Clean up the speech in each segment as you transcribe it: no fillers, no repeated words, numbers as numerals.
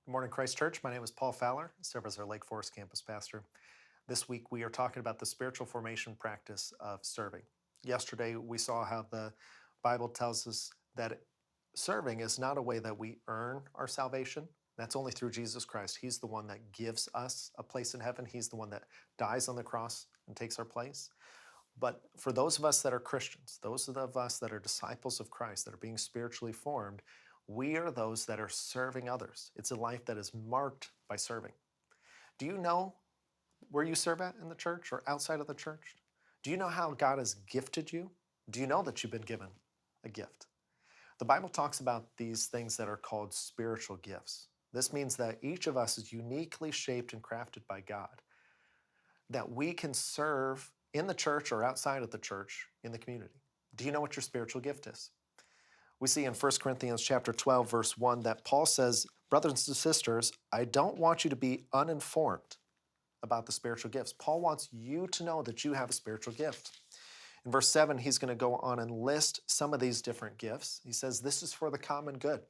Good morning, Christ Church. My name is Paul Fowler. I serve as our Lake Forest campus pastor. This week, we are talking about the spiritual formation practice of serving. Yesterday, we saw how the Bible tells us that serving is not a way that we earn our salvation. That's only through Jesus Christ. He's the one that gives us a place in heaven. He's the one that dies on the cross and takes our place. But for those of us that are Christians, those of us that are disciples of Christ, that are being spiritually formed, we are those that are serving others. It's a life that is marked by serving. Do you know where you serve at in the church or outside of the church? Do you know how God has gifted you? Do you know that you've been given a gift? The Bible talks about these things that are called spiritual gifts. This means that each of us is uniquely shaped and crafted by God, that we can serve in the church or outside of the church in the community. Do you know what your spiritual gift is? We see in 1 Corinthians chapter 12, verse 1, that Paul says, brothers and sisters, I don't want you to be uninformed about the spiritual gifts. Paul wants you to know that you have a spiritual gift. In verse 7, he's going to go on and list some of these different gifts. He says, this is for the common good.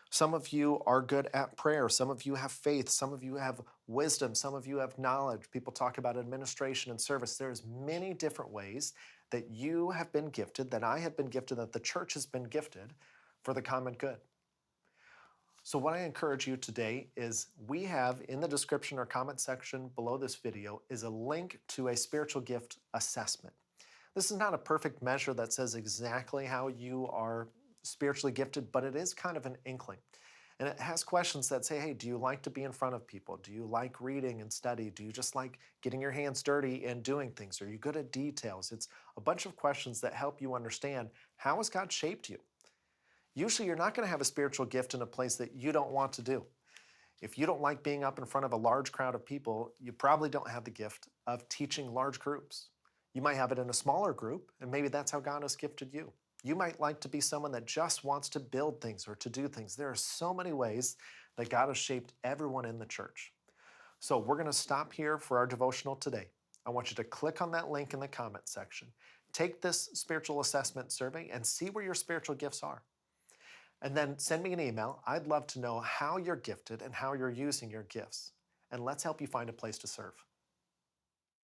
Some of you are good at prayer. Some of you have faith. Some of you have wisdom. Some of you have knowledge. People talk about administration and service. There's many different ways that you have been gifted, that I have been gifted, that the church has been gifted for the common good. So what I encourage you today is we have in the description or comment section below this video is a link to a spiritual gift assessment. This is not a perfect measure that says exactly how you are spiritually gifted, but it is kind of an inkling. And it has questions that say, hey, do you like to be in front of people? Do you like reading and study? Do you just like getting your hands dirty and doing things? Are you good at details? It's a bunch of questions that help you understand how has God shaped you? Usually you're not going to have a spiritual gift in a place that you don't want to do. If you don't like being up in front of a large crowd of people, you probably don't have the gift of teaching large groups. You might have it in a smaller group, and maybe that's how God has gifted you. You might like to be someone that just wants to build things or to do things. There are so many ways that God has shaped everyone in the church. So we're going to stop here for our devotional today. I want you to click on that link in the comment section. Take this spiritual assessment survey and see where your spiritual gifts are. And then send me an email. I'd love to know how you're gifted and how you're using your gifts. And let's help you find a place to serve.